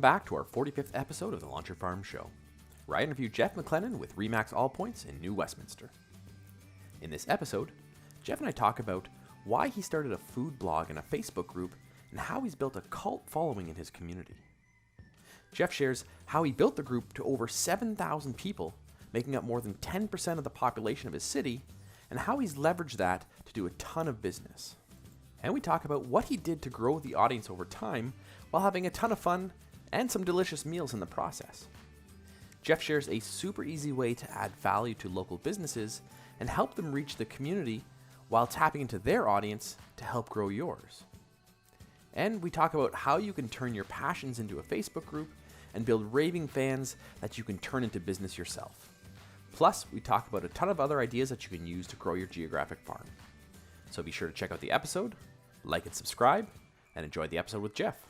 back to our 45th episode of the Launcher Farm Show, where I interview Geoff McLennan with Remax All Points in New Westminster. In this episode, Geoff and I talk about why he started a food blog and a Facebook group and how he's built a cult following in his community. Geoff shares how he built the group to over 7,000 people, making up more than 10% of the population of his city, and how he's leveraged that to do a ton of business. And we talk about what he did to grow the audience over time while having a ton of fun and some delicious meals in the process. Geoff shares a super easy way to add value to local businesses and help them reach the community while tapping into their audience to help grow yours. And we talk about how you can turn your passions into a Facebook group and build raving fans that you can turn into business yourself. Plus, we talk about a ton of other ideas that you can use to grow your geographic farm. So be sure to check out the episode, like and subscribe, and enjoy the episode with Geoff.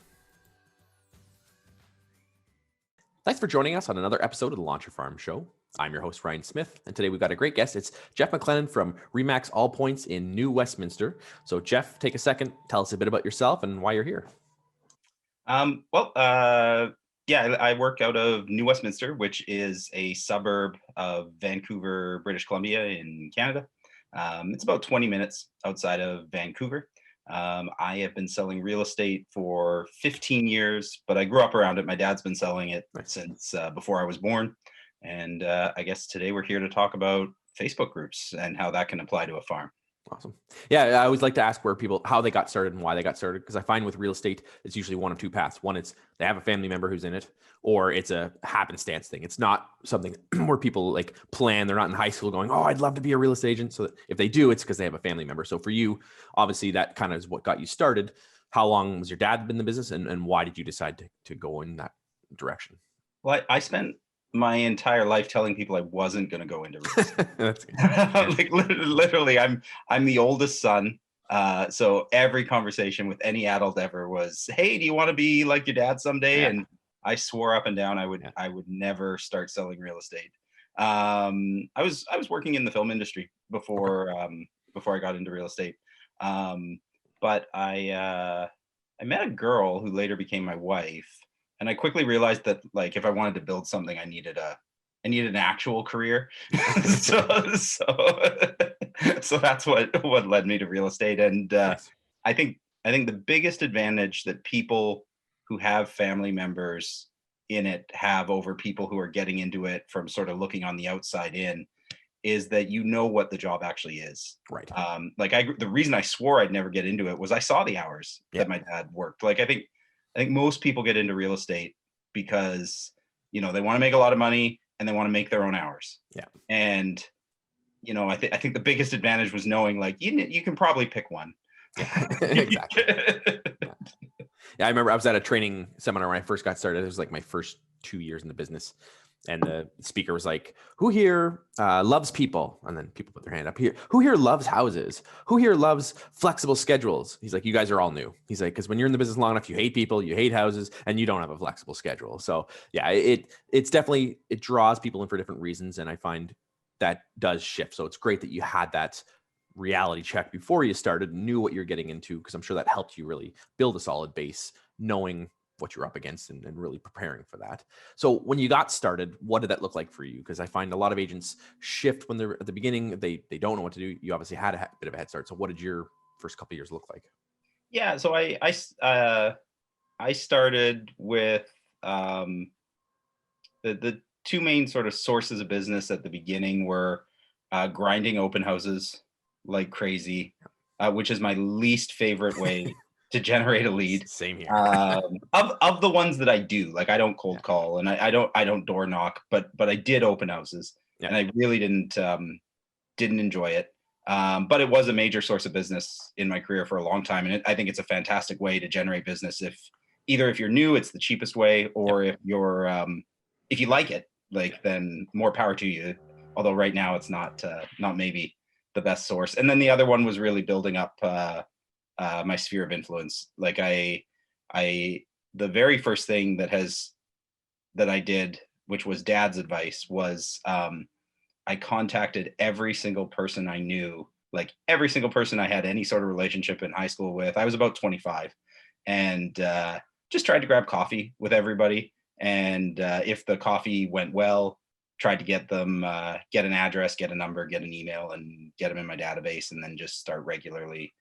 Thanks for joining us on another episode of the Launcher Farm Show. I'm your host, Ryan Smith, and today we've got a great guest. It's Geoff McLennan from Remax All Points in New Westminster. So Geoff, take a second, tell us a bit about yourself and why you're here. I work out of New Westminster, which is a suburb of Vancouver, British Columbia in Canada. It's about 20 minutes outside of Vancouver. I have been selling real estate for 15 years, but I grew up around it. My dad's been selling it since before I was born. And I guess today we're here to talk about Facebook groups and how that can apply to a farm. Awesome. Yeah, I always like to ask how they got started and why they got started, because I find with real estate, it's usually one of two paths. One, it's they have a family member who's in it, or it's a happenstance thing. It's not something where people like plan. They're not in high school going, oh, I'd love to be a real estate agent. So if they do, it's because they have a family member. So for you, obviously that kind of is what got you started. How long was your dad been in the business, and why did you decide to go in that direction? Well, I spent my entire life telling people I wasn't going to go into real estate. That's good. Like literally, I'm the oldest son. So every conversation with any adult ever was, "Hey, do you want to be like your dad someday?" Yeah. And I swore up and down I would never start selling real estate. I was working in the film industry before I got into real estate. But I met a girl who later became my wife. And I quickly realized that, like, if I wanted to build something, I needed an actual career. so that's what led me to real estate. And Nice. I think the biggest advantage that people who have family members in it have over people who are getting into it from sort of looking on the outside in is that you know what the job actually is. Right. The reason I swore I'd never get into it was I saw the hours that my dad worked. Like I think most people get into real estate because, they want to make a lot of money and they want to make their own hours. Yeah. And, I think the biggest advantage was knowing like, you can probably pick one. Exactly. Yeah, I remember I was at a training seminar when I first got started. It was like my first 2 years in the business. And the speaker was like, who here loves people? And then people put their hand up here. Who here loves houses? Who here loves flexible schedules? He's like, you guys are all new. He's like, because when you're in the business long enough, you hate people, you hate houses, and you don't have a flexible schedule. So yeah, it's definitely, it draws people in for different reasons. And I find that does shift. So it's great that you had that reality check before you started, knew what you're getting into, because I'm sure that helped you really build a solid base, knowing what you're up against and really preparing for that. So when you got started, what did that look like for you? Because I find a lot of agents shift when they're at the beginning, they don't know what to do. You obviously had a bit of a head start. So what did your first couple of years look like? Yeah. So I started with the two main sort of sources of business at the beginning were grinding open houses like crazy, which is my least favorite way to generate a lead. Same here. Of the ones that I do, like I don't cold call and I don't door knock, but I did open houses and I really didn't enjoy it. But it was a major source of business in my career for a long time. And I think it's a fantastic way to generate business. If you're new, it's the cheapest way, or if you're, if you like it, then more power to you. Although right now it's not maybe the best source. And then the other one was really building up, my sphere of influence. Like the very first thing that I did, which was dad's advice, was I contacted every single person I knew, like every single person I had any sort of relationship in high school with. I was about 25 and just tried to grab coffee with everybody. And if the coffee went well, tried to get them, get an address, get a number, get an email, and get them in my database, and then just start regularly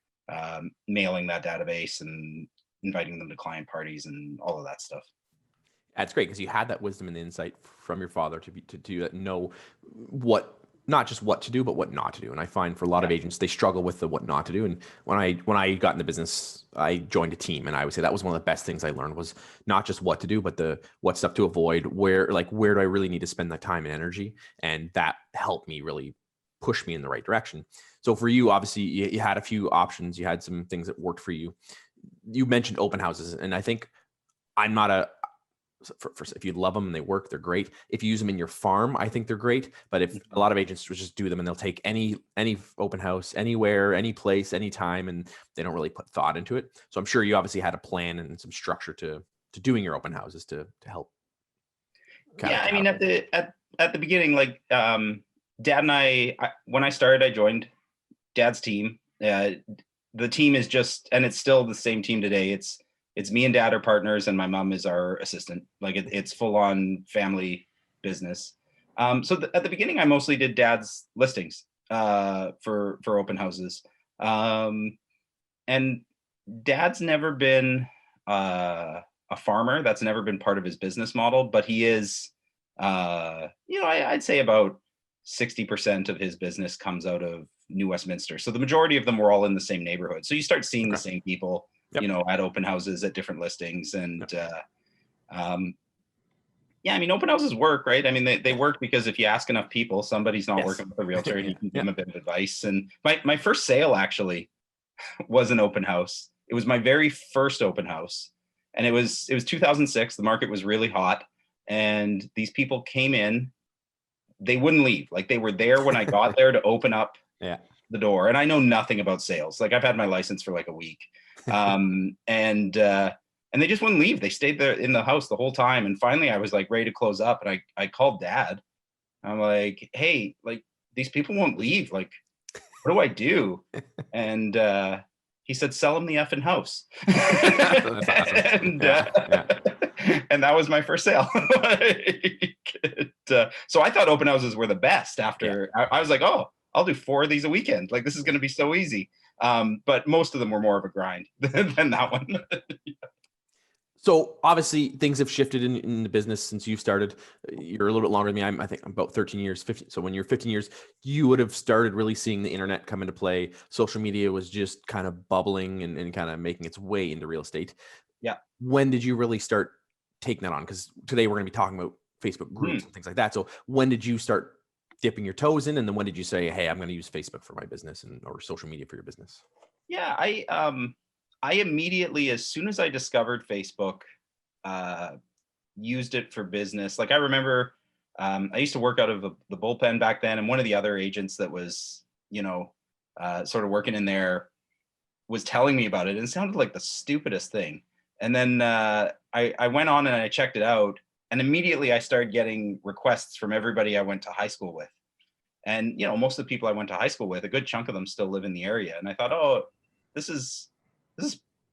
mailing that database and inviting them to client parties and all of that stuff. That's great because you had that wisdom and insight from your father to know what, not just what to do, but what not to do. And I find for a lot of agents, they struggle with the what not to do. And when I got into business, I joined a team, and I would say that was one of the best things I learned was not just what to do, but the what stuff to avoid, where do I really need to spend that time and energy. And that helped me really push me in the right direction. So for you, obviously you had a few options. You had some things that worked for you. You mentioned open houses, and I think I'm not if you love them and they work, they're great. If you use them in your farm, I think they're great. But if a lot of agents just do them and they'll take any open house, anywhere, any place, anytime, and they don't really put thought into it. So I'm sure you obviously had a plan and some structure to doing your open houses to help. Yeah, I mean, at the beginning, like Dad and I, when I started, I joined Dad's team. The team is just, and it's still the same team today. It's me and Dad are partners, and my mom is our assistant. Like it's full on family business. So at the beginning, I mostly did Dad's listings for open houses, and Dad's never been a farmer. That's never been part of his business model, but he is. I'd say about 60% of his business comes out of New Westminster. So the majority of them were all in the same neighborhood. So you start seeing the same people. Yep. At open houses, at different listings. And I mean, open houses work, right? I mean, they work because if you ask enough people, somebody's not working with a realtor and you can give them a bit of advice. And my first sale actually was an open house. It was my very first open house. And it was 2006. The market was really hot. And these people came in, they wouldn't leave. Like they were there when I got there to open up the door. And I know nothing about sales. Like I've had my license for like a week. And they just wouldn't leave. They stayed there in the house the whole time. And finally I was like ready to close up, and I called Dad. I'm like, hey, like these people won't leave. Like, what do I do? And he said, sell them the effing house. That's awesome. And that was my first sale. So I thought open houses were the best after I was like, oh, I'll do 4 of these a weekend. Like, this is going to be so easy. But most of them were more of a grind than that one. So obviously things have shifted in the business since you started. You're a little bit longer than me. I think I'm about 13 years, 15. So when you're 15 years, you would have started really seeing the internet come into play. Social media was just kind of bubbling and kind of making its way into real estate. Yeah. When did you really start taking that on? Because today we're going to be talking about Facebook groups and things like that. So when did you start dipping your toes in? And then when did you say, hey, I'm going to use Facebook for my business or social media for your business? Yeah, I immediately, as soon as I discovered Facebook, used it for business. Like I remember, I used to work out of the bullpen back then, and one of the other agents that was, sort of working in there was telling me about it, and it sounded like the stupidest thing. And then I went on and I checked it out, and immediately I started getting requests from everybody I went to high school with. And, most of the people I went to high school with, a good chunk of them still live in the area. And I thought, oh, this is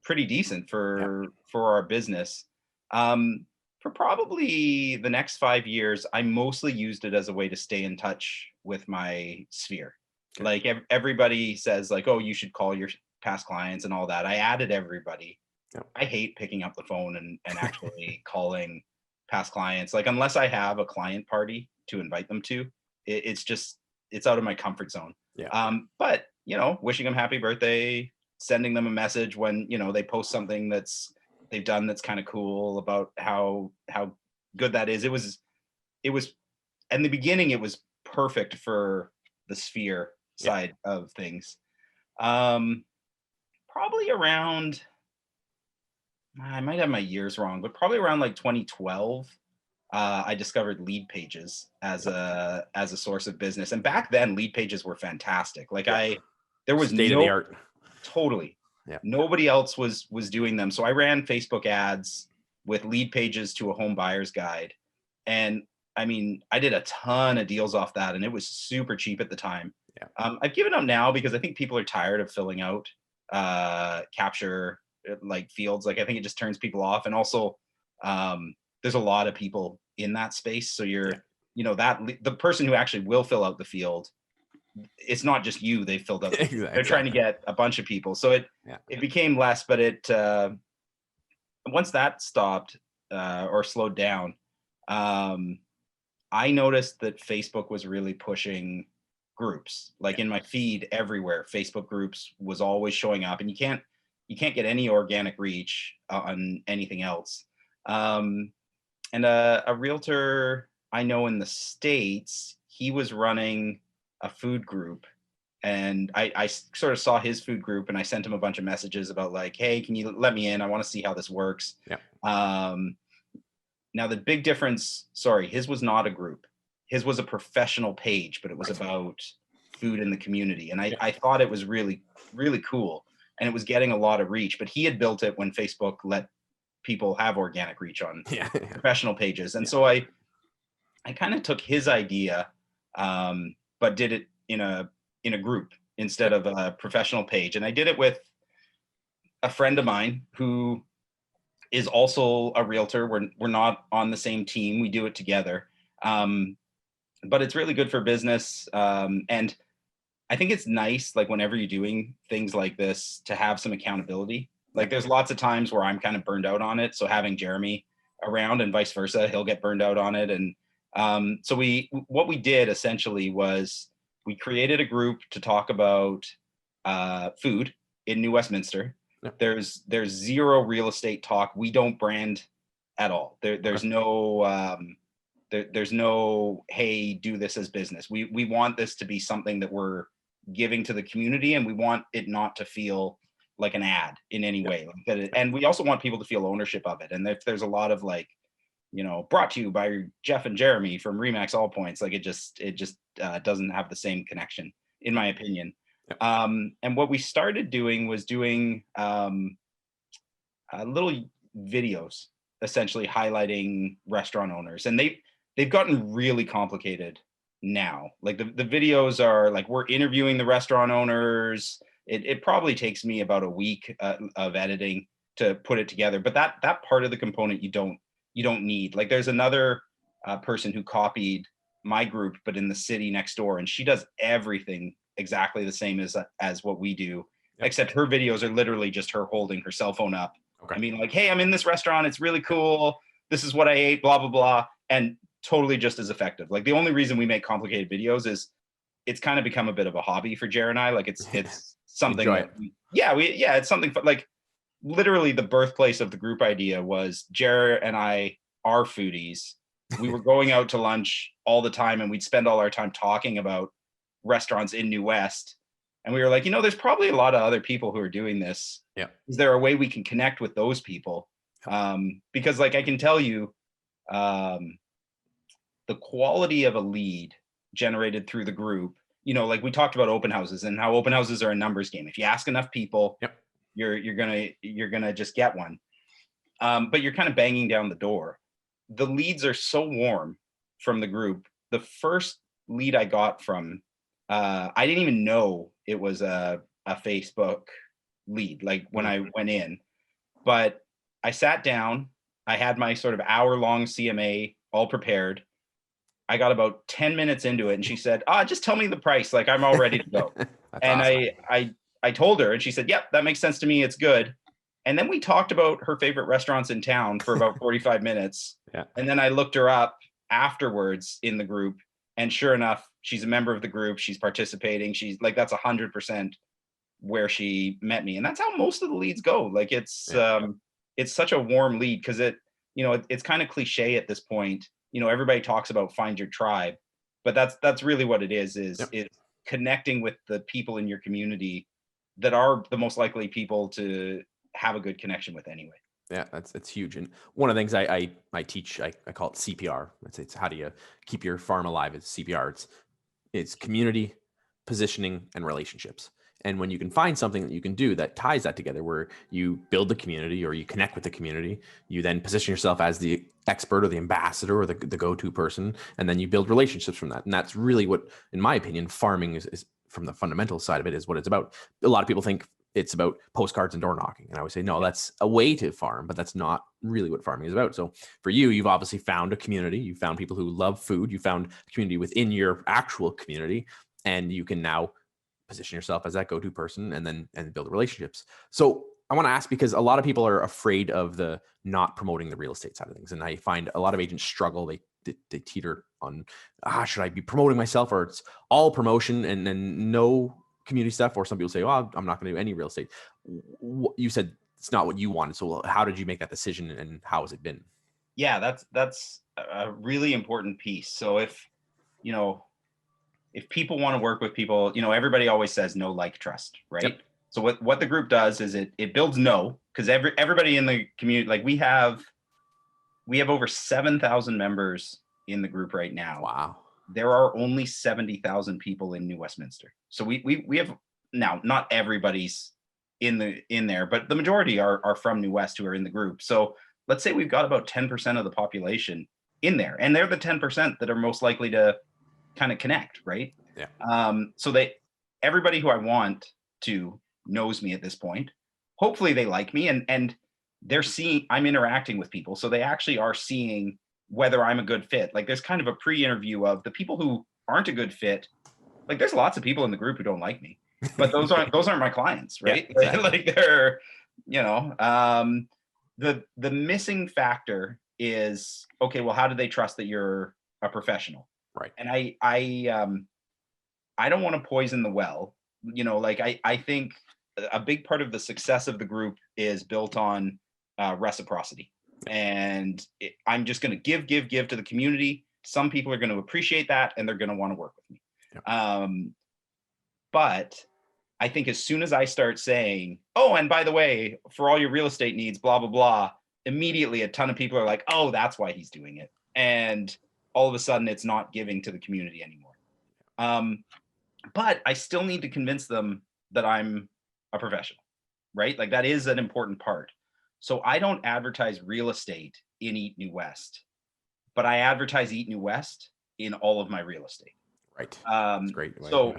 pretty decent for our business. For probably the next 5 years, I mostly used it as a way to stay in touch with my sphere. Okay. Like everybody says like, oh, you should call your past clients and all that. I added everybody. Yep. I hate picking up the phone and actually calling past clients. Like unless I have a client party to invite them to, it's out of my comfort zone. Yeah. But wishing them happy birthday, sending them a message when they post something they've done that's kind of cool about how good that is. It was in the beginning it was perfect for the sphere side of things. Probably around, I might have my years wrong, but probably around like 2012, I discovered lead pages as a source of business. And back then lead pages were fantastic. Like there was state of the art. Totally. Yeah. Nobody else was doing them. So I ran Facebook ads with lead pages to a home buyer's guide. And I mean, I did a ton of deals off that, and it was super cheap at the time. Yeah. I've given up now because I think people are tired of filling out capture like fields. Like I think it just turns people off. And also there's a lot of people in that space. So you're, the person who actually will fill out the field, it's not just you they filled out. They're trying to get a bunch of people. So it became less, but once that stopped or slowed down, I noticed that Facebook was really pushing groups. Like in my feed everywhere, Facebook groups was always showing up, and you can't get any organic reach on anything else. And a realtor I know in the States, he was running a food group, and I sort of saw his food group, and I sent him a bunch of messages about like, hey, can you let me in? I want to see how this works. Now the big difference, his was not a group. His was a professional page, but it was about food in the community. And I thought it was really, really cool. And it was getting a lot of reach, but he had built it when Facebook let people have organic reach on professional pages. And so I kind of took his idea, but did it in a group instead of a professional page. And I did it with a friend of mine who is also a realtor. We're not on the same team. We do it together. But it's really good for business. And I think it's nice, like whenever you're doing things like this, to have some accountability. Like there's lots of times where I'm kind of burned out on it. So having Jeremy around and vice versa, he'll get burned out on it. And so what we did essentially was we created a group to talk about food in New Westminster. There's zero real estate talk. We don't brand at all. There's no there's no, hey, do this as business. We want this to be something that we're giving to the community, and we want it not to feel like an ad in any way. And we also want people to feel ownership of it. And if there's a lot of like, brought to you by Geoff and Jeremy from Remax All Points, like it just doesn't have the same connection, in my opinion. And what we started doing was doing little videos, essentially highlighting restaurant owners. And they've gotten really complicated now. Like the videos are like, we're interviewing the restaurant owners. It probably takes me about a week of editing to put it together. But that part of the component you don't need. Like there's another person who copied my group, but in the city next door, and she does everything exactly the same as what we do, except her videos are literally just her holding her cell phone up. I mean, like, hey, I'm in this restaurant. It's really cool. This is what I ate, blah, blah, blah. And totally just as effective. Like the only reason we make complicated videos is it's kind of become a bit of a hobby for Jared and I. Like it's something it's something like literally the birthplace of the group idea was Jared and I are foodies. We were going out to lunch all the time, and we'd spend all our time talking about restaurants in New West. And we were like, there's probably a lot of other people who are doing this. Is there a way we can connect with those people? Because like I can tell you, the quality of a lead generated through the group, like we talked about open houses and how open houses are a numbers game. If you ask enough people, you're gonna just get one. But you're kind of banging down the door. The leads are so warm from the group. The first lead I got from, I didn't even know it was a Facebook lead, like when I went in, but I sat down, I had my sort of hour-long CMA all prepared. I got about 10 minutes into it, and she said, just tell me the price. Like I'm all ready to go. And awesome. I told her, and she said, yep, that makes sense to me. It's good. And then we talked about her favorite restaurants in town for about 45 minutes. And then I looked her up afterwards in the group, and sure enough, she's a member of the group. She's participating. She's like, that's 100% where she met me. And that's how most of the leads go. Like it's such a warm lead, because it's kind of cliche at this point. Everybody talks about find your tribe, but that's really what it is connecting with the people in your community that are the most likely people to have a good connection with anyway. Yeah, it's huge. And one of the things I teach, I call it CPR. It's how do you keep your farm alive? It's CPR. It's community, positioning, and relationships. And when you can find something that you can do that ties that together, where you build the community or you connect with the community, you then position yourself as the expert or the ambassador or the go-to person, and then you build relationships from that. And that's really what, in my opinion, farming is from the fundamental side of it, is what it's about. A lot of people think it's about postcards and door knocking. And I would say, no, that's a way to farm, but that's not really what farming is about. So for you, you've obviously found a community. You found people who love food. You found a community within your actual community, and you can now position yourself as that go-to person and build relationships. So I want to ask, because a lot of people are afraid of the not promoting the real estate side of things. And I find a lot of agents struggle. They teeter on, should I be promoting myself, or it's all promotion and then no community stuff? Or some people say, oh, I'm not going to do any real estate. You said it's not what you wanted. So how did you make that decision, and how has it been? Yeah, that's a really important piece. So if people want to work with people, everybody always says know, like, trust, right? Yep. So what the group does is it builds because everybody in the community, like we have over 7,000 members in the group right now. Wow. There are only 70,000 people in New Westminster. So we have, now not everybody's in there, but the majority are from New West who are in the group. So let's say we've got about 10% of the population in there, and they're the 10% that are most likely to kind of connect, right? Yeah. So everybody who I want to knows me at this point. Hopefully they like me, and they're seeing I'm interacting with people, so they actually are seeing whether I'm a good fit. Like there's kind of a pre-interview of the people who aren't a good fit. Like there's lots of people in the group who don't like me, but those aren't my clients, right? Yeah, exactly. Like they're, the missing factor is, okay, well, how do they trust that you're a professional? Right. And I don't want to poison the well. I think a big part of the success of the group is built on reciprocity. And I'm just going to give to the community. Some people are going to appreciate that, and they're going to want to work with me. Yeah. But I think as soon as I start saying, oh, and by the way, for all your real estate needs, blah, blah, blah, immediately a ton of people are like, oh, that's why he's doing it. And all of a sudden it's not giving to the community anymore. But I still need to convince them that I'm a professional, right? Like that is an important part. So I don't advertise real estate in Eat New West, but I advertise Eat New West in all of my real estate. Right. That's great. So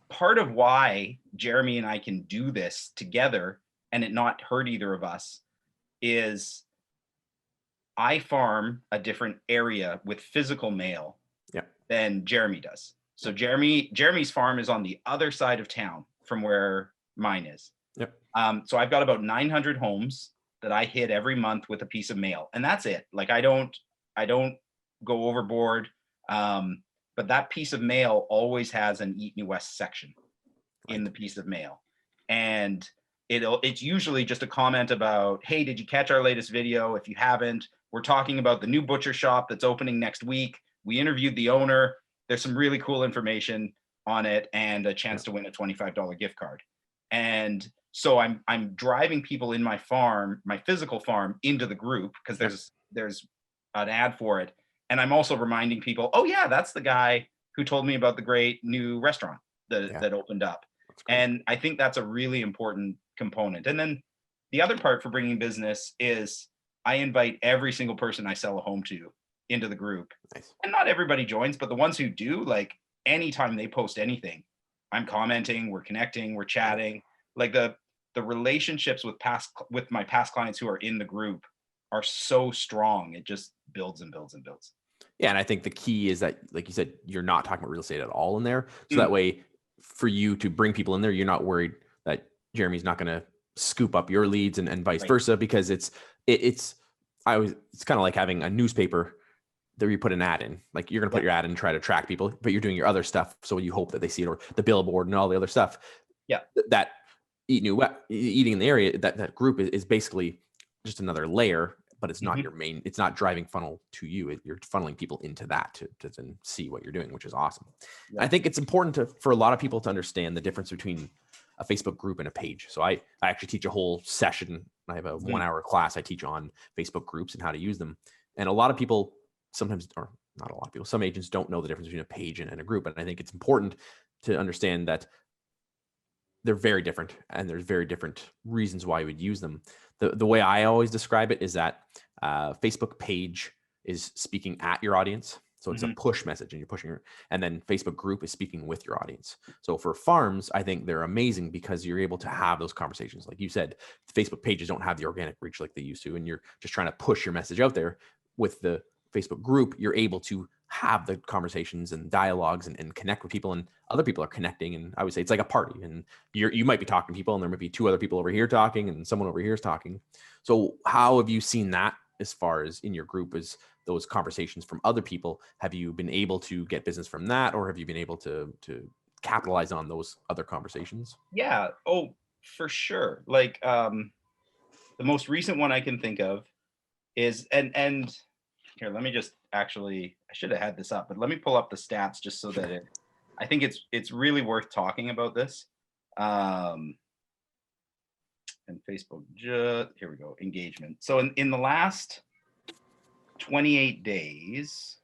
part of why Jeremy and I can do this together and it not hurt either of us is I farm a different area with physical mail than Jeremy does. So Jeremy's farm is on the other side of town from where mine is. Yep. So I've got about 900 homes that I hit every month with a piece of mail, and that's it. Like I don't go overboard. But that piece of mail always has an Eat New West section in the piece of mail. And it's usually just a comment about, hey, did you catch our latest video? If you haven't, we're talking about the new butcher shop that's opening next week. We interviewed the owner. There's some really cool information on it and a chance to win a $25 gift card. And so I'm driving people in my farm, my physical farm, into the group because there's an ad for it. And I'm also reminding people, oh yeah, that's the guy who told me about the great new restaurant that opened up. And I think that's a really important component. And then the other part for bringing business is I invite every single person I sell a home to into the group. Nice. And not everybody joins, but the ones who do, like anytime they post anything, I'm commenting, we're connecting, we're chatting. Like the relationships with my past clients who are in the group are so strong. It just builds and builds and builds. Yeah. And I think the key is that, like you said, you're not talking about real estate at all in there. So that way for you to bring people in there, you're not worried that Jeremy's not going to scoop up your leads and vice versa, because it's kind of like having a newspaper that you put an ad in. Like you're going to put your ad in and try to attract people, but you're doing your other stuff. So you hope that they see it, or the billboard and all the other stuff. Yeah. That eating in the area, that group is basically just another layer, but it's not your main, it's not driving funnel to you. You're funneling people into that to then see what you're doing, which is awesome. Yeah. I think it's important for a lot of people to understand the difference between a Facebook group and a page. So I actually teach a whole session. I have a 1 hour class I teach on Facebook groups and how to use them. And a lot of people sometimes, or not a lot of people, some agents don't know the difference between a page and a group. And I think it's important to understand that they're very different and there's very different reasons why you would use them. The way I always describe it is that Facebook page is speaking at your audience So it's a push message and you're pushing it. And then Facebook group is speaking with your audience. So for farms, I think they're amazing because you're able to have those conversations. Like you said, Facebook pages don't have the organic reach like they used to. And you're just trying to push your message out there. With the Facebook group, you're able to have the conversations and dialogues and connect with people, and other people are connecting. And I would say it's like a party, and you might be talking to people and there might be two other people over here talking and someone over here is talking. So how have you seen that as far as in your group is those conversations from other people? Have you been able to get business from that, or have you been able to capitalize on those other conversations? Yeah. Oh, for sure. Like the most recent one I can think of is and here, let me just actually, I should have had this up, but let me pull up the stats just so that I think it's really worth talking about this. And Facebook, here we go, engagement. So in the last 28 days,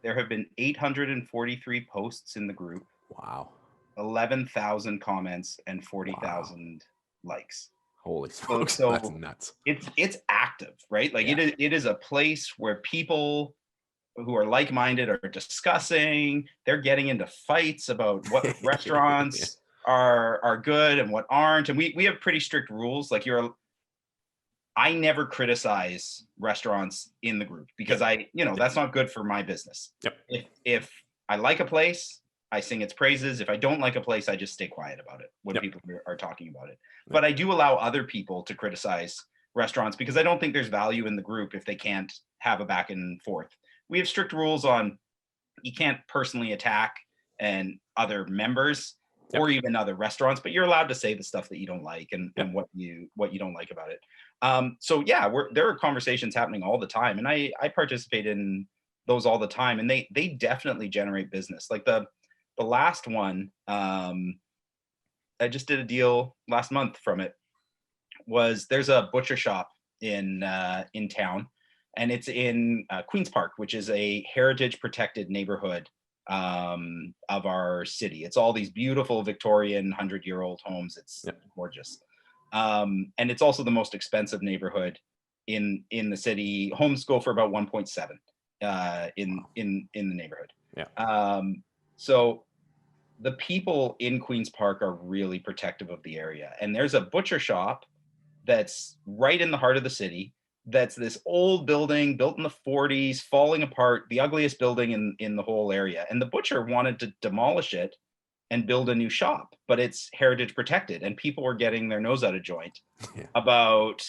there have been 843 posts in the group. Wow. 11,000 comments and 40,000 likes. Holy smokes, so that's nuts. It's active, right? Like it is a place where people who are like-minded are discussing, they're getting into fights about what restaurants are good and what aren't. And we have pretty strict rules. Like I never criticize restaurants in the group because that's not good for my business. Yep. If I like a place, I sing its praises. If I don't like a place, I just stay quiet about it when people are talking about it. But I do allow other people to criticize restaurants because I don't think there's value in the group if they can't have a back and forth. We have strict rules on you can't personally attack and other members or even other restaurants, but you're allowed to say the stuff that you don't like and what you don't like about it. So yeah, there are conversations happening all the time, and I participate in those all the time, and they definitely generate business. Like the last one, I just did a deal last month from it. There's a butcher shop in town, and it's in Queen's Park, which is a heritage protected neighborhood of our city. It's all these beautiful Victorian 100-year-old homes. It's gorgeous, and it's also the most expensive neighborhood in the city. Homes go for about 1.7 in the neighborhood. So the people in Queen's Park are really protective of the area. And there's a butcher shop that's right in the heart of the city. That's this old building built in the 40s, falling apart, the ugliest building in the whole area. And the butcher wanted to demolish it and build a new shop, but it's heritage protected. And people were getting their nose out of joint about,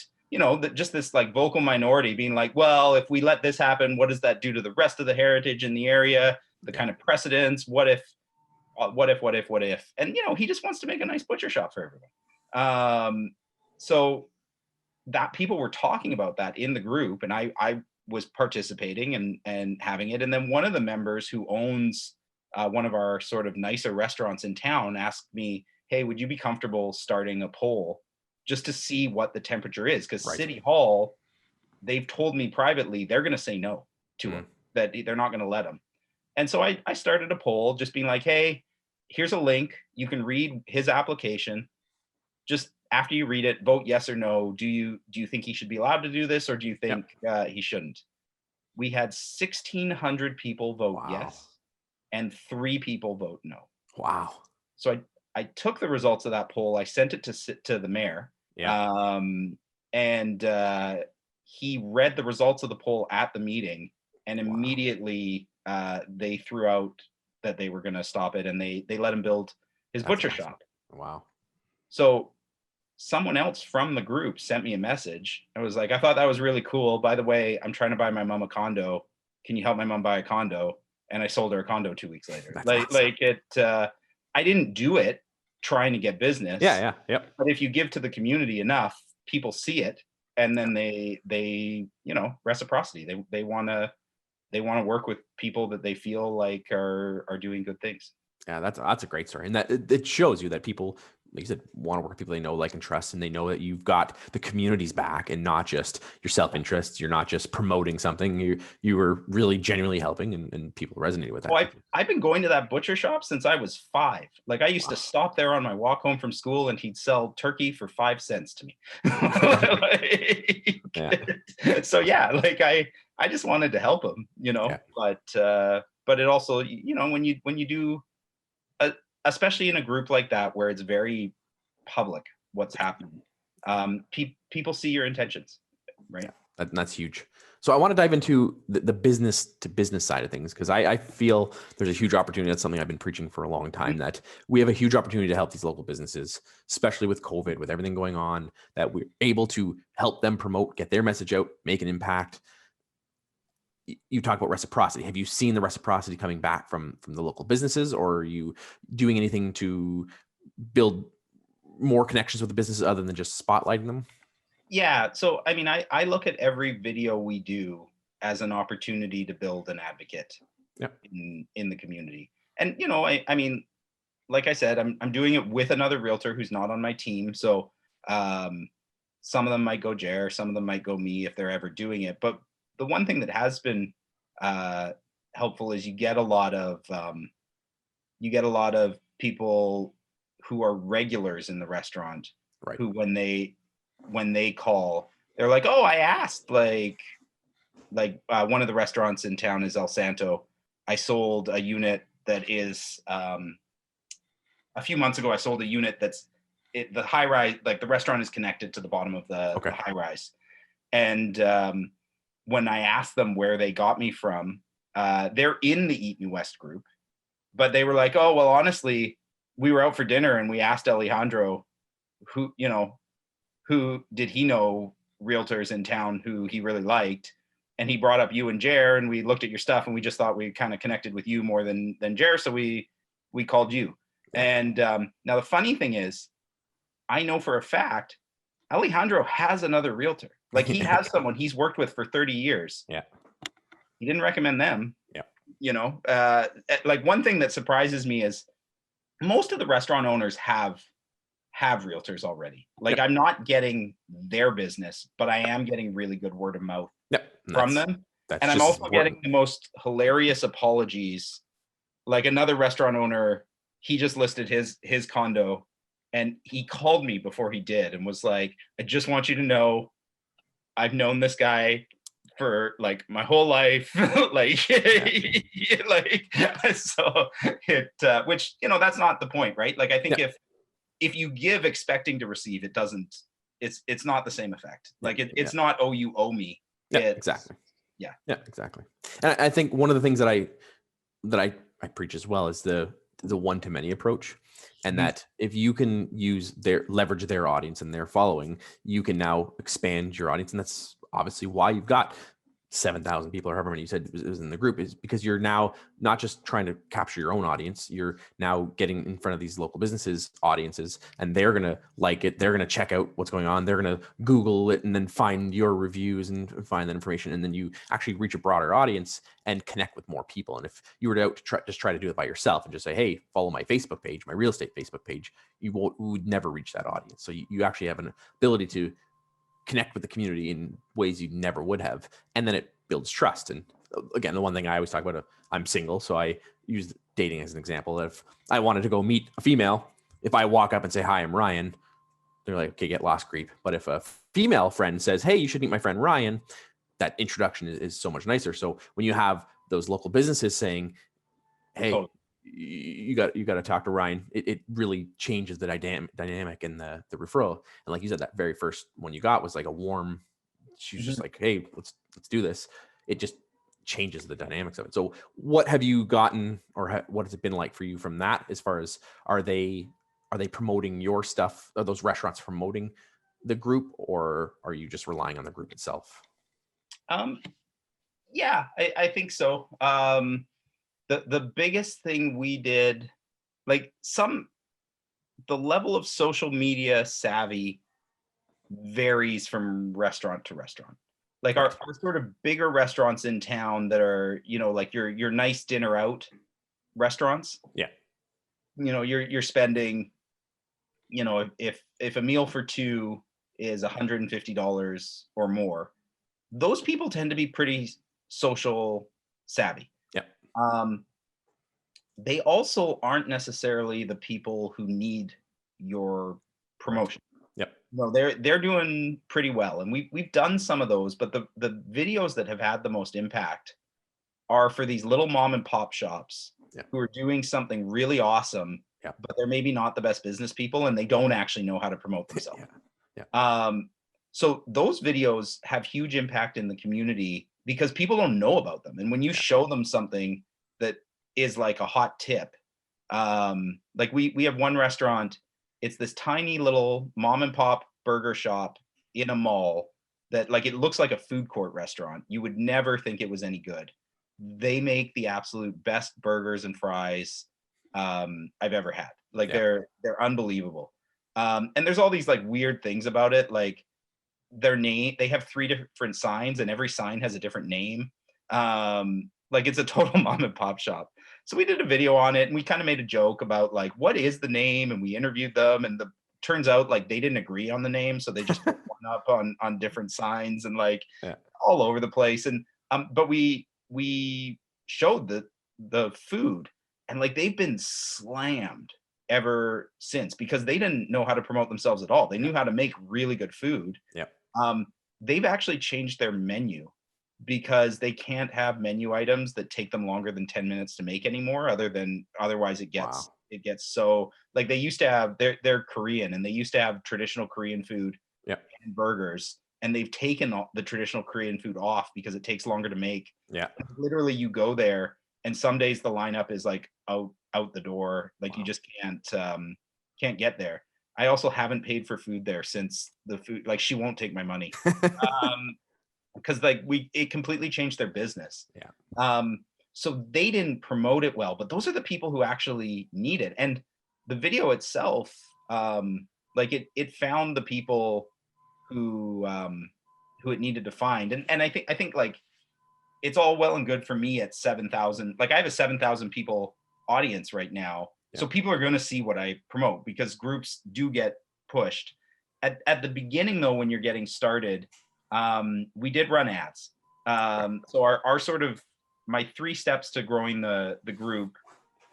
just this like vocal minority being like, well, if we let this happen, what does that do to the rest of the heritage in the area? The kind of precedents, what if, and he just wants to make a nice butcher shop for everyone. So that people were talking about that in the group, and I was participating and having it. And then one of the members who owns one of our sort of nicer restaurants in town asked me, hey, would you be comfortable starting a poll just to see what the temperature is? Because City Hall, they've told me privately they're going to say no to him, that they're not going to let him. And so I started a poll just being like, hey, here's a link. You can read his application. Just after you read it, vote yes or no. Do you think he should be allowed to do this, or do you think he shouldn't? We had 1,600 people vote yes, and 3 people vote no. Wow. So I took the results of that poll. I sent it to the mayor. And he read the results of the poll at the meeting, and immediately they threw out that they were going to stop it, and they let him build his butcher shop. Wow. So someone else from the group sent me a message. I was like, I thought that was really cool. By the way, I'm trying to buy my mom a condo. Can you help my mom buy a condo? And I sold her a condo 2 weeks later. I didn't do it trying to get business. But if you give to the community enough, people see it, and then they reciprocity. They want to work with people that they feel like are doing good things. Yeah, that's a great story, and that it shows you that people, like you said, want to work with people they know, like, and trust, and they know that you've got the community's back and not just your self-interest. You're not just promoting something. You were really genuinely helping, and people resonated with that. Well, I've been going to that butcher shop since I was 5. Like, I used to stop there on my walk home from school, and he'd sell turkey for 5 cents to me. So yeah, like I just wanted to help them, Yeah. but it also, when you do, especially in a group like that where it's very public what's happening, people see your intentions, right? Yeah, that's huge. So I want to dive into the business to business side of things, because I feel there's a huge opportunity. That's something I've been preaching for a long time, that we have a huge opportunity to help these local businesses, especially with COVID, with everything going on, that we're able to help them promote, get their message out, make an impact. You talk about reciprocity. Have you seen the reciprocity coming back from the local businesses, or are you doing anything to build more connections with the businesses other than just spotlighting them? Yeah. So, I mean, I look at every video we do as an opportunity to build an advocate Yeah. in the community. And, I mean, like I said, I'm doing it with another realtor who's not on my team. So, um, some of them might go Jer, some of them might go me if they're ever doing it. But the one thing that has been uh, helpful is you get a lot of people who are regulars in the restaurant, Right. who when they call, they're like, oh, I asked, one of the restaurants in town is El Santo. I sold a unit that is a few months ago. I sold a unit the high rise, like the restaurant is connected to the bottom of the high rise. And when I asked them where they got me from, they're in the Eat Me West group, but they were like, oh, well, honestly, we were out for dinner and we asked Alejandro who did he know realtors in town who he really liked, and he brought up you and Jer, and we looked at your stuff and we just thought we kind of connected with you more than Jer, so we called you. And now the funny thing is, I know for a fact Alejandro has another realtor. Like, he has someone he's worked with for 30 years. Yeah. He didn't recommend them. Yeah. Like, one thing that surprises me is most of the restaurant owners have realtors already. Like, Yep. I'm not getting their business, but I am getting really good word of mouth from them. And I'm also getting the most hilarious apologies. Like, another restaurant owner, he just listed his condo, and he called me before he did and was like, I just want you to know, I've known this guy for like my whole life. Like, so which, that's not the point, right? Like, I think if you give expecting to receive, it's not the same effect. Like, it's not, oh, you owe me. Yeah, exactly. Yeah. Yeah, exactly. And I think one of the things that I preach as well is the one-to-many approach. And that if you can leverage their audience and their following, you can now expand your audience. And that's obviously why you've got 7,000 people, or however many you said was in the group, is because you're now not just trying to capture your own audience, you're now getting in front of these local businesses audiences, and they're going to like it. They're going to check out what's going on. They're going to Google it and then find your reviews and find that information. And then you actually reach a broader audience and connect with more people. And if you were to try to do it by yourself and just say, hey, follow my Facebook page, my real estate Facebook page, you would never reach that audience. So you actually have an ability to connect with the community in ways you never would have. And then it builds trust. And again, the one thing I always talk about, I'm single, so I use dating as an example. If I wanted to go meet a female, if I walk up and say, hi, I'm Ryan, they're like, okay, get lost, creep. But if a female friend says, hey, you should meet my friend Ryan, that introduction is so much nicer. So when you have those local businesses saying, hey, you got to talk to Ryan, it really changes the dynamic and the referral. And like you said, that very first one you got was like a warm, she was just like, hey, let's do this. It just changes the dynamics of it. So what have you gotten, or what has it been like for you from that, as far as are they promoting your stuff? Are those restaurants promoting the group, or are you just relying on the group itself? Yeah, I think so. The biggest thing we did, like, the level of social media savvy varies from restaurant to restaurant. Like, our sort of bigger restaurants in town that are, like your nice dinner out restaurants. Yeah. You're spending, if a meal for two is $150 or more, those people tend to be pretty social savvy. Yeah. They also aren't necessarily the people who need your promotion. Yep. No, they're doing pretty well, and we've done some of those, but the videos that have had the most impact are for these little mom and pop shops Yeah. who are doing something really awesome, Yeah. but they're maybe not the best business people, and they don't actually know how to promote themselves. Yeah. So those videos have huge impact in the community because people don't know about them, and when you show them something that is like a hot tip, like we have one restaurant. It's this tiny little mom and pop burger shop in a mall that, like, it looks like a food court restaurant. You would never think it was any good. They make the absolute best burgers and fries I've ever had. Like, Yeah. they're unbelievable. And there's all these like weird things about it, like their name. They have 3 different signs, and every sign has a different name. Like, it's a total mom and pop shop. So we did a video on it, and we kind of made a joke about like, what is the name, and we interviewed them, and the turns out like they didn't agree on the name, so they just put one up on different signs, and like Yeah. all over the place. And but we showed the food, and like they've been slammed ever since because they didn't know how to promote themselves at all. They knew how to make really good food. Yeah. um, they've actually changed their menu because they can't have menu items that take them longer than 10 minutes to make anymore, otherwise it gets Wow. it gets so, like, they used to have, they're Korean, and they used to have traditional Korean food Yeah. and burgers, and they've taken the traditional Korean food off because it takes longer to make. Yeah. Literally, you go there, and some days the lineup is like out the door. Like, you Wow. just can't get there. I also haven't paid for food there since the food, like, she won't take my money. Um, because like it completely changed their business. Yeah. So they didn't promote it well, but those are the people who actually need it. And the video itself, like it found the people who it needed to find. And I think like it's all well and good for me at 7,000. Like, I have a 7,000 people audience right now. Yeah. So people are going to see what I promote because groups do get pushed. At the beginning, though, when you're getting started, we did run ads. So our sort of, my 3 steps to growing the group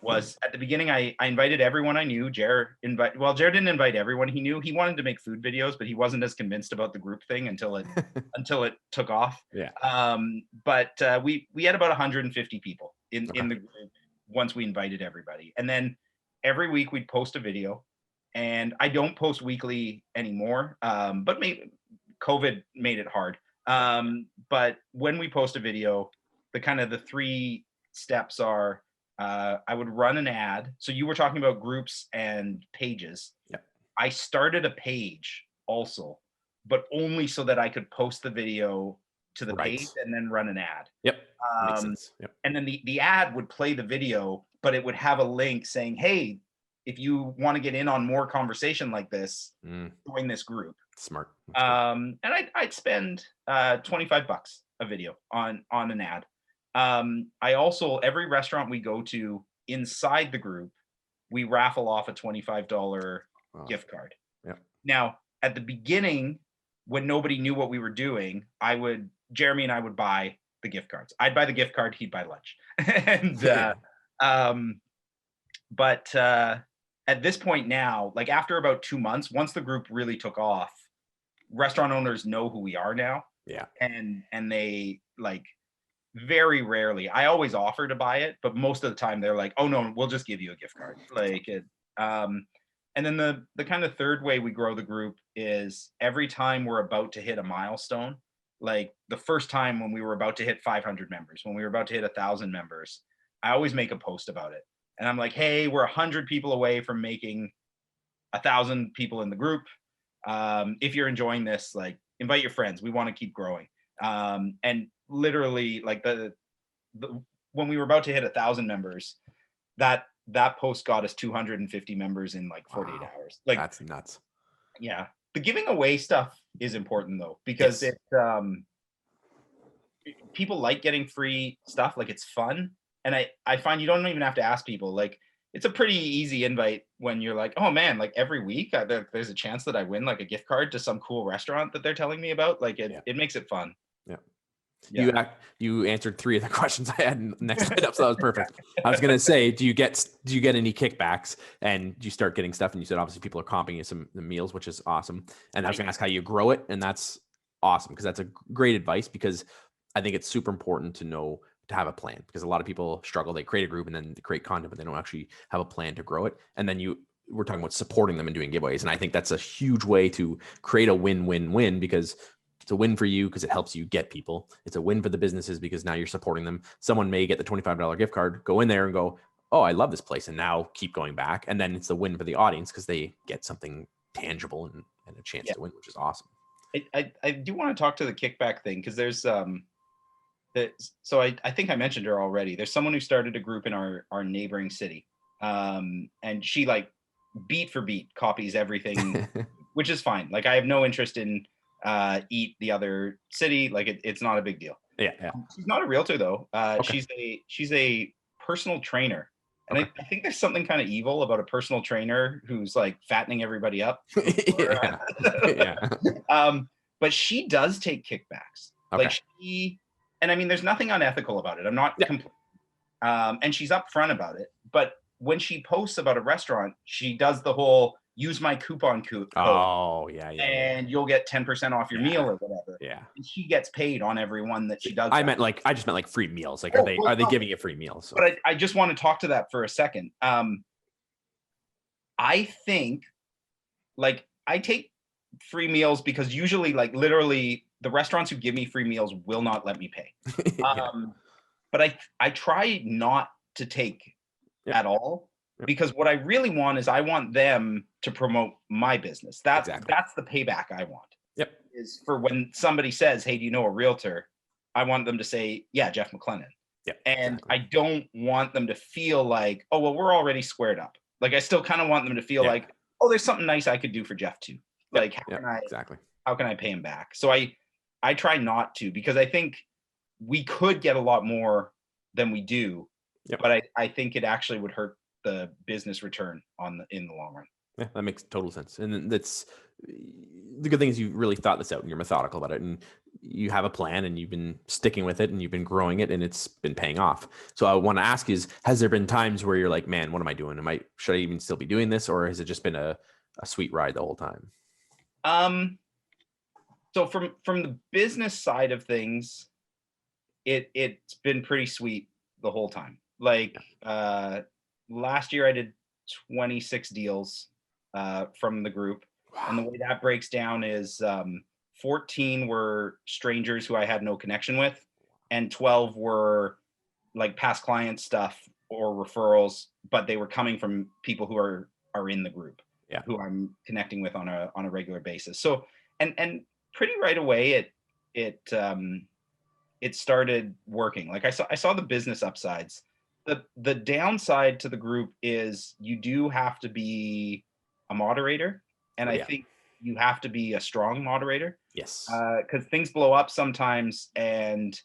was, at the beginning, I invited everyone I knew. Jared didn't invite everyone he knew. He wanted to make food videos, but he wasn't as convinced about the group thing until it took off. Yeah. But we had about 150 people in Okay. the group once we invited everybody, and then every week we'd post a video. And I don't post weekly anymore, but maybe COVID made it hard. But when we post a video, the 3 steps are, I would run an ad. So you were talking about groups and pages. Yep. I started a page also, but only so that I could post the video to the Right. page and then run an ad. Yep. Makes sense. Yep. And then the ad would play the video, but it would have a link saying, hey, if you want to get in on more conversation like this, join this group. Smart. And I'd spend $25 a video on an ad. I also, every restaurant we go to inside the group, we raffle off a $25 gift card. Yeah. Now, at the beginning, when nobody knew what we were doing, Jeremy and I would buy the gift cards. I'd buy the gift card, he'd buy lunch. But at this point now, like after about 2 months, once the group really took off, restaurant owners know who we are now. Yeah. And they, like, very rarely, I always offer to buy it, but most of the time they're like, oh no, we'll just give you a gift card. Like it. And then the kind of third way we grow the group is every time we're about to hit a milestone, like the first time when we were about to hit 500 members, when we were about to hit 1,000 members, I always make a post about it. And I'm like, hey, we're 100 people away from making 1,000 people in the group. If you're enjoying this, like, invite your friends. We want to keep growing. And literally, like when we were about to hit 1,000 members, that post got us 250 members in like 48 hours. Like, that's nuts. Yeah. The giving away stuff is important though, because Yes. people like getting free stuff. Like, it's fun. And I find you don't even have to ask people. Like, it's a pretty easy invite when you're like, oh man, like every week there's a chance that I win like a gift card to some cool restaurant that they're telling me about. Like it makes it fun. Yeah. Yeah. You answered 3 of the questions I had next lined up, so that was perfect. I was gonna say, do you get any kickbacks, and do you start getting stuff? And you said obviously people are comping you some the meals, which is awesome. And I was gonna ask how you grow it, and that's awesome because that's a great advice, because I think it's super important to have a plan, because a lot of people struggle. They create a group and then they create content, but they don't actually have a plan to grow it. And then we're talking about supporting them and doing giveaways, and I think that's a huge way to create a win-win-win, because it's a win for you because it helps you get people. It's a win for the businesses because now you're supporting them. Someone may get the $25 gift card, go in there and go, oh, I love this place, and now keep going back. And then it's a win for the audience because they get something tangible and a chance to win, which is awesome. I do want to talk to the kickback thing, because there's so I think I mentioned her already. There's someone who started a group in our neighboring city, and she like beat for beat copies everything, which is fine. Like I have no interest in eat the other city. Like it's not a big deal. Yeah. She's not a realtor though. Okay. She's a personal trainer. And I think there's something kind of evil about a personal trainer who's like fattening everybody up. Yeah. But she does take kickbacks. Okay. Like and I mean, there's nothing unethical about it. I'm not complaining. And she's upfront about it. But when she posts about a restaurant, she does the whole use my coupon code. Oh, yeah. And you'll get 10% off your meal or whatever. Yeah. And she gets paid on every one that she does. I just meant like free meals. Like, are they giving you free meals? So. But I just want to talk to that for a second. I think like I take free meals because usually like literally the restaurants who give me free meals will not let me pay. But I try not to take at all, because what I really want is I want them to promote my business. That's the payback I want. Yep. Is for when somebody says, hey, do you know a realtor? I want them to say, yeah, Geoff McLennan. Yep. And I don't want them to feel like, oh, well, we're already squared up. Like I still kind of want them to feel like, oh, there's something nice I could do for Geoff too. Like how can I pay him back? So I try not to, because I think we could get a lot more than we do. Yep. But I think it actually would hurt the business return in the long run. Yeah, that makes total sense. And that's the good thing is you really thought this out and you're methodical about it, and you have a plan and you've been sticking with it and you've been growing it and it's been paying off. So I want to ask is, has there been times where you're like, man, what am I doing? Should I even still be doing this? Or has it just been a sweet ride the whole time? So from the business side of things, it's been pretty sweet the whole time. Like last year I did 26 deals from the group. Wow. And the way that breaks down is 14 were strangers who I had no connection with, and 12 were like past client stuff or referrals, but they were coming from people who are in the group, who I'm connecting with on a regular basis. So and pretty right away it started working. Like I saw the business upsides. The downside to the group is you do have to be a moderator, and I think you have to be a strong moderator. Yes. Because things blow up sometimes, and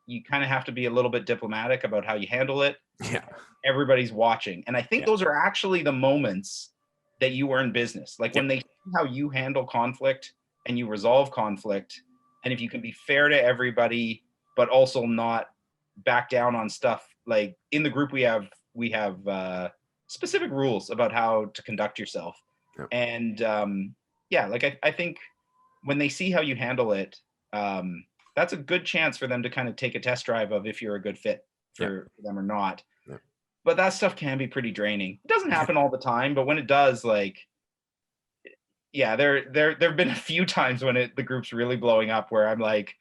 you kind of have to be a little bit diplomatic about how you handle it. Yeah. Everybody's watching, and I think those are actually the moments that you earn business. Like when they see how you handle conflict and you resolve conflict, and if you can be fair to everybody, but also not back down on stuff. Like in the group, we have specific rules about how to conduct yourself. Yep. And like I think when they see how you handle it, that's a good chance for them to kind of take a test drive of if you're a good fit for them or not. Yep. But that stuff can be pretty draining. It doesn't happen all the time, but when it does, like, there have been a few times when the group's really blowing up where I'm like,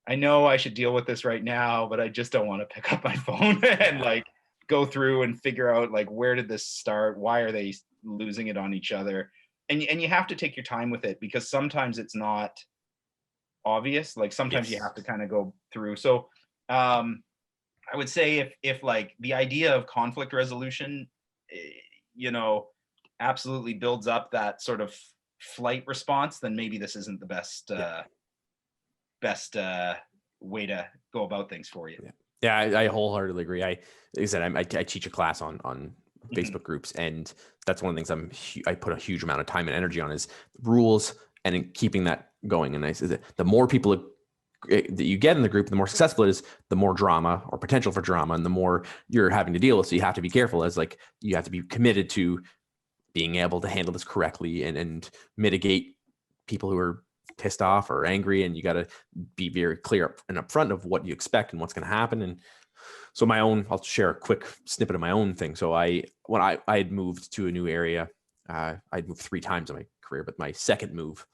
I know I should deal with this right now, but I just don't want to pick up my phone and like go through and figure out like, where did this start? Why are they losing it on each other? And you have to take your time with it, because sometimes it's not obvious. Like sometimes you have to kind of go through. So I would say if like the idea of conflict resolution, absolutely builds up that sort of flight response, then maybe this isn't the best way to go about things for you. Yeah, I wholeheartedly agree. Like I said, I teach a class on Facebook groups, and that's one of the things I put a huge amount of time and energy on is rules and in keeping that going. And I said the more people that you get in the group, the more successful it is, the more drama or potential for drama, and the more you're having to deal with. So you have to be careful, as like you have to be committed to being able to handle this correctly and mitigate people who are pissed off or angry, and you got to be very clear and upfront of what you expect and what's going to happen. And so I'll share a quick snippet of my own thing. So when I had moved to a new area, I'd moved 3 times in my career, but my second move,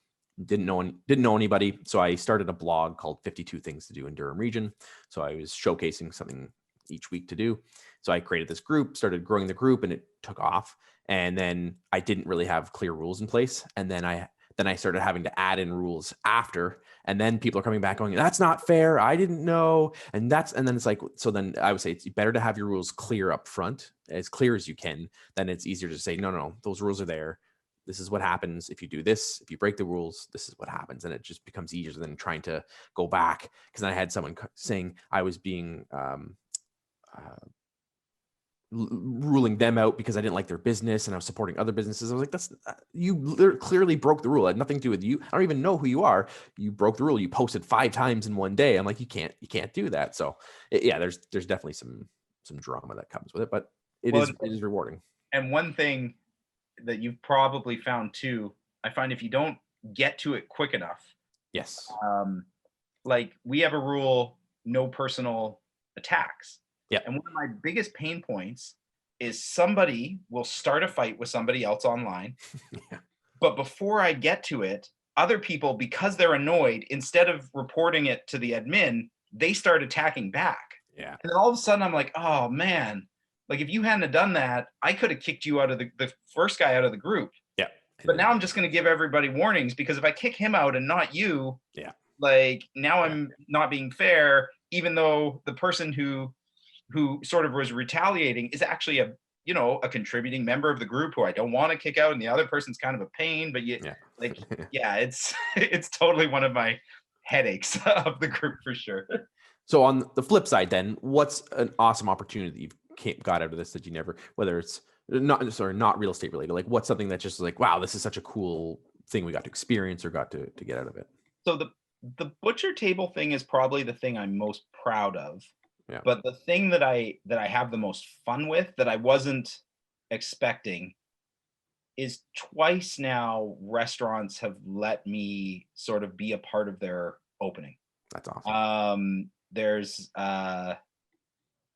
didn't know anybody. So I started a blog called 52 Things to Do in Durham Region. So I was showcasing something each week to do. So I created this group, started growing the group, and it took off. And then I didn't really have clear rules in place. And then I started having to add in rules after, and then people are coming back going, that's not fair, I didn't know. And then it's like, so then I would say it's better to have your rules clear up front, as clear as you can. Then it's easier to say, no, those rules are there. This is what happens if you do this. If you break the rules, this is what happens. And it just becomes easier than trying to go back. Because I had someone saying I was being ruling them out because I didn't like their business and I was supporting other businesses. I was like, that's you clearly broke the rule. It had nothing to do with you. I don't even know who you are. You broke the rule. You posted 5 times in one day. I'm like, you can't do that. So there's definitely some drama that comes with it, but it is rewarding. And one thing that you've probably found too, I find if you don't get to it quick enough. Yes. Like we have a rule, no personal attacks. Yeah. And one of my biggest pain points is somebody will start a fight with somebody else online. Yeah. But before I get to it, other people, because they're annoyed, instead of reporting it to the admin, they start attacking back. Yeah. And then all of a sudden I'm like, oh man, like if you hadn't have done that, I could have kicked you out of the first guy out of the group. Yeah. But now I'm just going to give everybody warnings, because if I kick him out and not you, yeah, like now I'm not being fair, even though the person who sort of was retaliating is actually a contributing member of the group who I don't want to kick out, and the other person's kind of a pain. But it's totally one of my headaches of the group for sure. So on the flip side, then, what's an awesome opportunity you've got out of this that you never, whether it's not real estate related, like what's something that's just like, wow, this is such a cool thing we got to experience or got to get out of it? So the butcher table thing is probably the thing I'm most proud of. Yeah. But the thing that I have the most fun with, that I wasn't expecting, is twice now restaurants have let me sort of be a part of their opening. That's awesome. There's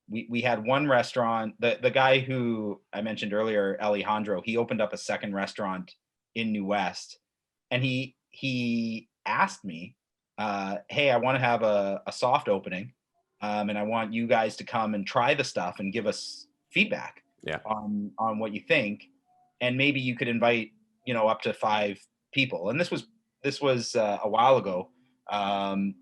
we had one restaurant, the guy who I mentioned earlier, Alejandro, he opened up a second restaurant in New West, and he asked me, hey, I want to have a soft opening. And I want you guys to come and try the stuff and give us feedback on what you think. And maybe you could invite, up to 5 people. And this was a while ago.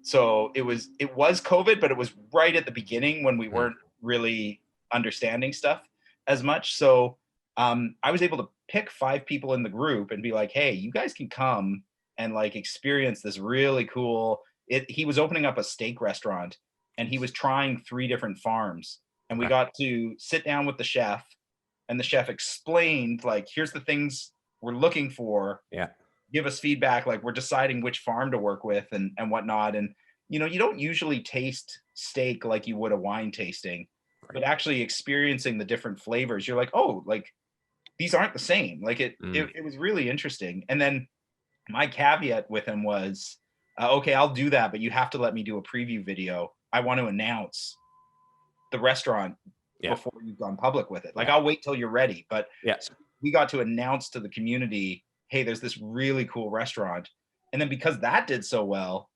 So it was COVID, but it was right at the beginning when we weren't really understanding stuff as much. So I was able to pick 5 people in the group and be like, hey, you guys can come and like experience this really cool. He was opening up a steak restaurant, and he was trying 3 different farms, and we got to sit down with the chef, and the chef explained, like, here's the things we're looking for. Yeah. Give us feedback. Like, we're deciding which farm to work with and whatnot. And, you don't usually taste steak like you would a wine tasting, but actually experiencing the different flavors, you're like, oh, like these aren't the same. Like it was really interesting. And then my caveat with him was, okay, I'll do that, but you have to let me do a preview video. I want to announce the restaurant before you've gone public with it. Like I'll wait till you're ready. But we got to announce to the community, hey, there's this really cool restaurant. And then because that did so well,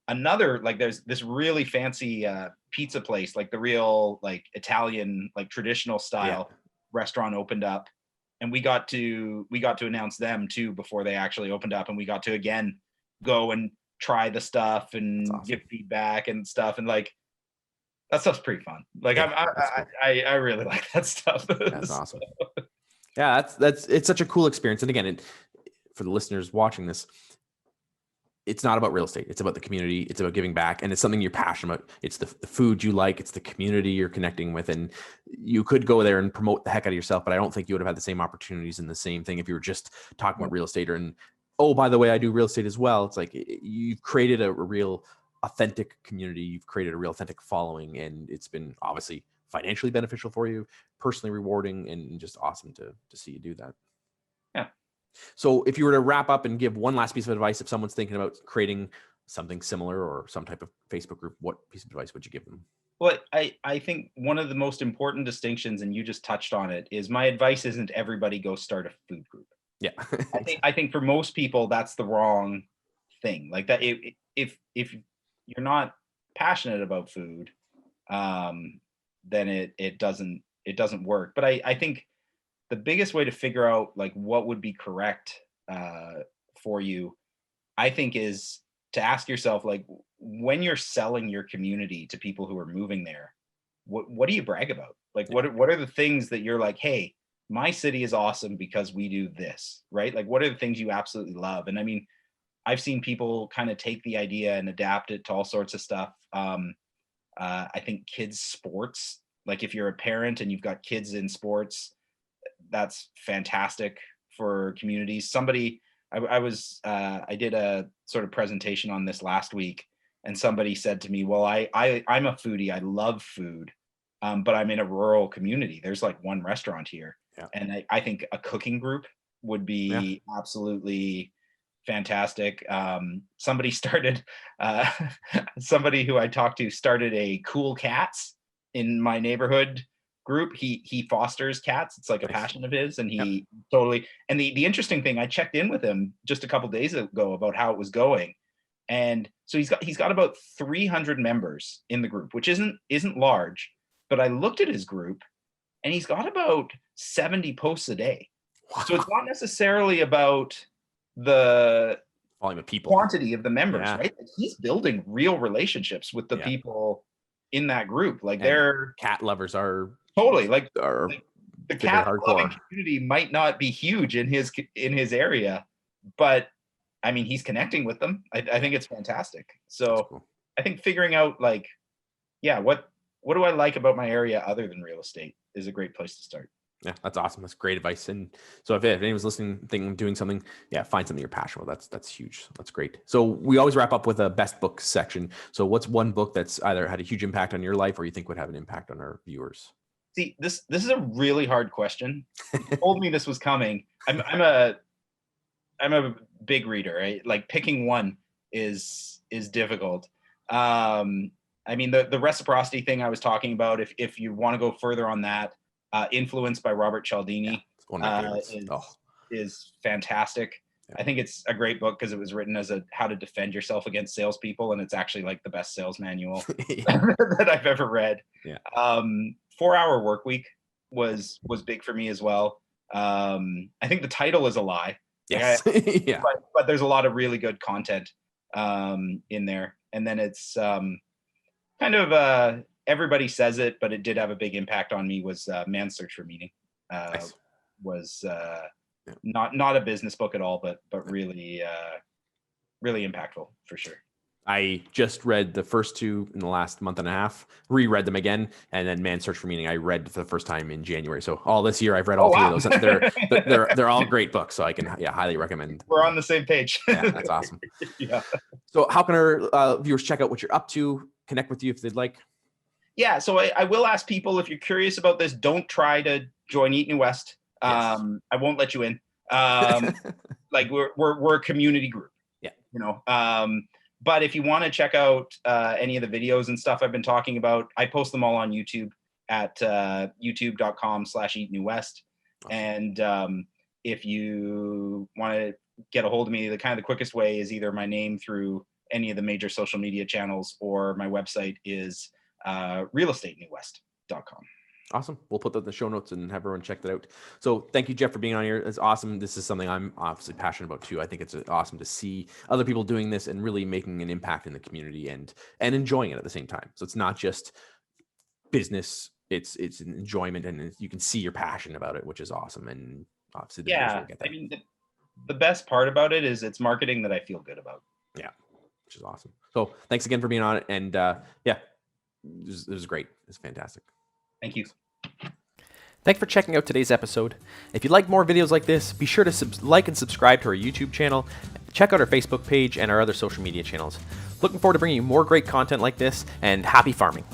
there's this really fancy pizza place, like the real like Italian, like traditional style restaurant opened up. And we got to announce them too before they actually opened up. And we got to again go and try the stuff and give feedback and stuff, and like that stuff's pretty fun. Like I really like that stuff. That's awesome. Yeah, it's such a cool experience. And again, for the listeners watching this, it's not about real estate. It's about the community. It's about giving back, and it's something you're passionate about. It's the food you like. It's the community you're connecting with, and you could go there and promote the heck out of yourself, but I don't think you would have had the same opportunities and the same thing if you were just talking about real estate. Oh, by the way, I do real estate as well. It's like you've created a real authentic community. You've created a real authentic following, and it's been obviously financially beneficial for you, personally rewarding, and just awesome to see you do that. Yeah. So if you were to wrap up and give one last piece of advice, if someone's thinking about creating something similar or some type of Facebook group, what piece of advice would you give them? Well, I think one of the most important distinctions, and you just touched on it, is my advice isn't everybody go start a food group. Yeah. I think for most people that's the wrong thing. Like that, if you're not passionate about food, then it doesn't work. But I think the biggest way to figure out like what would be correct for you, I think, is to ask yourself, like, when you're selling your community to people who are moving there, what do you brag about? Like, what are the things that you're like, hey, my city is awesome because we do this, right? Like, what are the things you absolutely love? And I mean, I've seen people kind of take the idea and adapt it to all sorts of stuff. I think kids sports, like if you're a parent and you've got kids in sports, that's fantastic for communities. I did a sort of presentation on this last week, and somebody said to me, well, I'm a foodie. I love food, but I'm in a rural community. There's like one restaurant here. Yeah. And I think a cooking group would be absolutely fantastic. Somebody who I talked to started a cool cats in my neighborhood group. He fosters cats. It's like a passion of his, and he totally. And the interesting thing, I checked in with him just a couple days ago about how it was going, and so he's got about 300 members in the group, which isn't large. But I looked at his group, and he's got about 70 posts a day. Wow. So it's not necessarily about the volume of people, quantity of the members, right? Like, he's building real relationships with the people in that group. Like, they're cat lovers are totally like the cat loving community might not be huge in his area, but I mean, he's connecting with them. I think it's fantastic. So cool. I think figuring out like, what do I like about my area other than real estate is a great place to start. Yeah, that's awesome. That's great advice. And so if anyone's listening, thinking of doing something, find something you're passionate about. That's huge. That's great. So we always wrap up with a best book section. So what's one book that's either had a huge impact on your life or you think would have an impact on our viewers? See, this is a really hard question. You told me this was coming. I'm a big reader, right? Like, picking one is difficult. I mean, the reciprocity thing I was talking about, if you want to go further on that, Influenced by Robert Cialdini is fantastic. Yeah. I think it's a great book because it was written as how to defend yourself against salespeople, and it's actually like the best sales manual that I've ever read. Yeah. 4-Hour Workweek was big for me as well. I think the title is a lie. Yes. But there's a lot of really good content in there. And then it's kind of everybody says it, but it did have a big impact on me, was Man's Search for Meaning. Nice. Was not a business book at all, but really really impactful for sure. I just read the first two in the last month and a half, reread them again, and then Man's Search for Meaning I read for the first time in January. So all this year I've read all three of those. They're all great books, so I can highly recommend. We're on the same page. Yeah, that's awesome. Yeah. So how can our viewers check out what you're up to, connect with you if they'd like? Yeah, so I will ask people, if you're curious about this, don't try to join Eat New West. Yes. I won't let you in. Like, we're a community group. Yeah. You know. But if you want to check out any of the videos and stuff I've been talking about, I post them all on YouTube at youtube.com/eatnewwest. And if you want to get a hold of me, the quickest way is either my name through any of the major social media channels, or my website is realestatenewwest.com. Awesome. We'll put that in the show notes and have everyone check that out. So thank you, Geoff, for being on here. It's awesome. This is something I'm obviously passionate about too. I think it's awesome to see other people doing this and really making an impact in the community and enjoying it at the same time. So it's not just business, it's an enjoyment, and you can see your passion about it, which is awesome. And obviously the get that. I mean, the best part about it is it's marketing that I feel good about. Yeah, which is awesome. So thanks again for being on it. And this is great. It's fantastic. Thank you. Thanks for checking out today's episode. If you'd like more videos like this, be sure to like and subscribe to our YouTube channel. Check out our Facebook page and our other social media channels. Looking forward to bringing you more great content like this, and happy farming.